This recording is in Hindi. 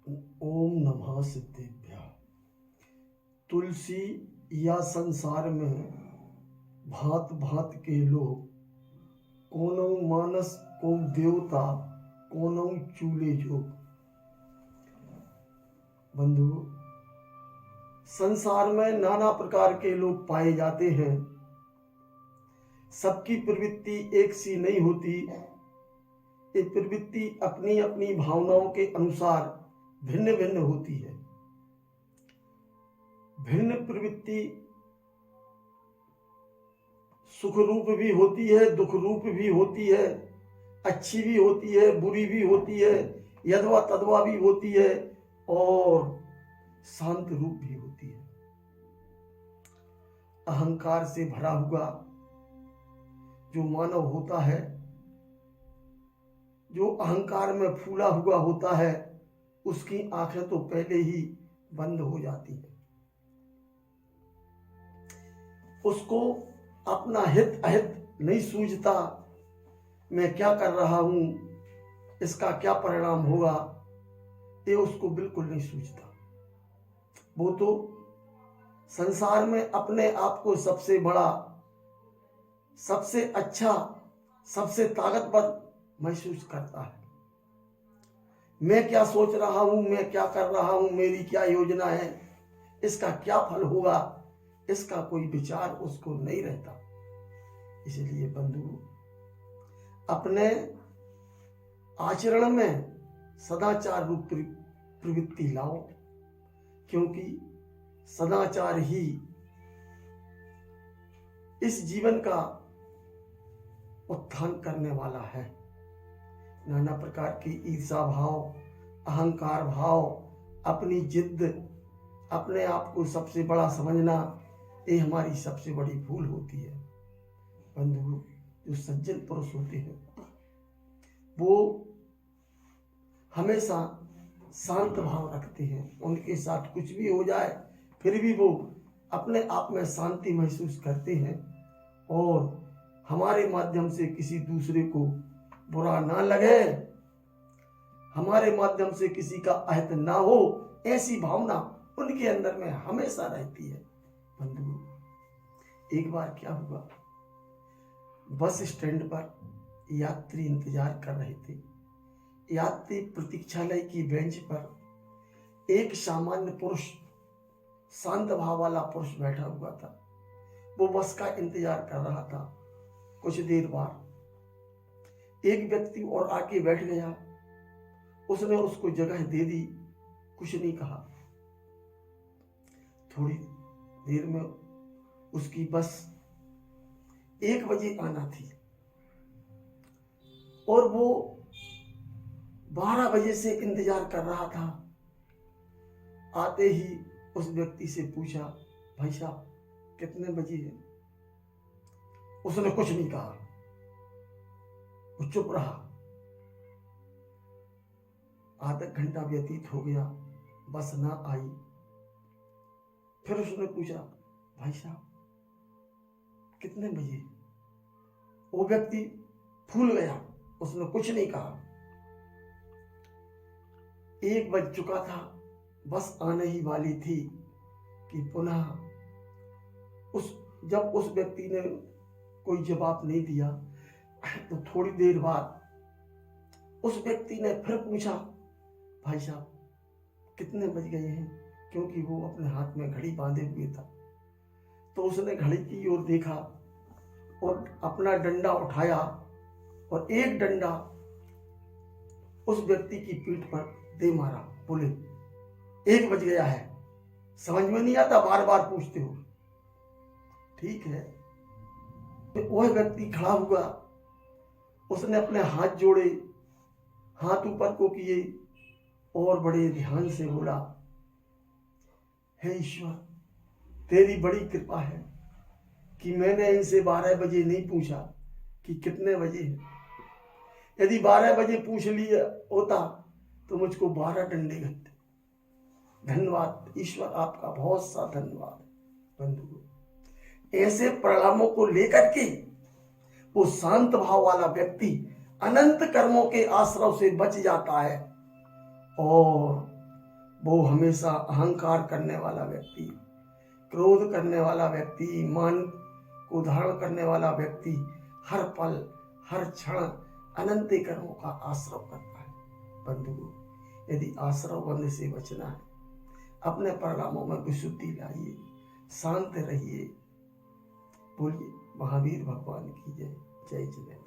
ओम नमः सिद्धेभ्यः। तुलसी या संसार में भांत भांत के लोग, कोनो मानस को देवता, कोनो चूले जोग। बंधु, संसार में नाना प्रकार के लोग पाए जाते हैं। सबकी प्रवृत्ति एक सी नहीं होती। ये प्रवृत्ति अपनी अपनी भावनाओं के अनुसार भिन्न भिन्न होती है। भिन्न प्रवृत्ति सुख रूप भी होती है, दुख रूप भी होती है, अच्छी भी होती है, बुरी भी होती है, यदवा तदवा भी होती है और शांत रूप भी होती है। अहंकार से भरा हुआ जो मानव होता है, जो अहंकार में फूला हुआ होता है, उसकी आंखें तो पहले ही बंद हो जाती हैं। उसको अपना हित अहित नहीं सूझता। मैं क्या कर रहा हूं, इसका क्या परिणाम होगा, ये उसको बिल्कुल नहीं सूझता। वो तो संसार में अपने आप को सबसे बड़ा, सबसे अच्छा, सबसे ताकतवर महसूस करता है। मैं क्या सोच रहा हूं, मैं क्या कर रहा हूं, मेरी क्या योजना है, इसका क्या फल होगा, इसका कोई विचार उसको नहीं रहता। इसलिए बंधु, अपने आचरण में सदाचार रूप प्रवृत्ति लाओ, क्योंकि सदाचार ही इस जीवन का उत्थान करने वाला है। नाना प्रकार की ईर्षा भाव, अहंकार भाव, अपनी जिद्द, अपने आप को सबसे बड़ा समझना, ये हमारी सबसे बड़ी भूल होती है। बंधु, जो सज्जन पुरुष होते हैं वो हमेशा शांत भाव रखते हैं। उनके साथ कुछ भी हो जाए फिर भी वो अपने आप में शांति महसूस करते हैं और हमारे माध्यम से किसी दूसरे को बुरा ना लगे, हमारे माध्यम से किसी का अहित ना हो, ऐसी भावना उनके अंदर में हमेशा रहती है। बंधु, एक बार क्या हुआ, बस स्टैंड पर यात्री इंतजार कर रहे थे। यात्री प्रतीक्षालय की बेंच पर एक सामान्य पुरुष, शांत भाव वाला पुरुष बैठा हुआ था। वो बस का इंतजार कर रहा था। कुछ देर बाद एक व्यक्ति और आके बैठ गया। उसने उसको जगह दे दी, कुछ नहीं कहा। थोड़ी देर में उसकी बस 1 बजे आना थी और वो 12 बजे से इंतजार कर रहा था। आते ही उस व्यक्ति से पूछा, भाई साहब कितने बजे है? उसने कुछ नहीं कहा, वो चुप रहा। आधा घंटा व्यतीत हो गया, बस ना आई। फिर उसने पूछा, भाई साहब कितने बजे? वो व्यक्ति फूल गया, उसने कुछ नहीं कहा। 1 बज चुका था, बस आने ही वाली थी कि पुनः जब उस व्यक्ति ने कोई जवाब नहीं दिया तो थोड़ी देर बाद उस व्यक्ति ने फिर पूछा, भाई साहब कितने बज गए हैं? क्योंकि वो अपने हाथ में घड़ी बांधे हुए था। तो उसने घड़ी की ओर देखा और अपना डंडा उठाया और एक डंडा उस व्यक्ति की पीठ पर दे मारा। बोले, 1 बज गया है। समझ में नहीं आता, बार बार पूछते हो। ठीक है। तो वह व्यक्ति खड़ा हुआ, उसने अपने हाथ जोड़े, हाथ ऊपर को किए और बड़े ध्यान से बोला, हे ईश्वर, तेरी बड़ी कृपा है कि मैंने इनसे 12 बजे नहीं पूछा कि कितने बजे है। यदि 12 बजे पूछ लिया होता तो मुझको 12 डंडे लगते। धन्यवाद ईश्वर, आपका बहुत सा धन्यवाद। बंधु, ऐसे परिणामों को लेकर के वो शांत भाव वाला व्यक्ति अनंत कर्मों के आश्रय से बच जाता है और वो हमेशा अहंकार करने वाला व्यक्ति, क्रोध करने वाला व्यक्ति, मान को धारण करने वाला व्यक्ति हर पल हर क्षण अनंत कर्मों का आश्रव करता है। बंधुओं, यदि आश्रव बंध से बचना है, अपने परिणामों में विशुद्धि लाइए, शांत रहिए। बोलिए महावीर भगवान की जय। जय जय।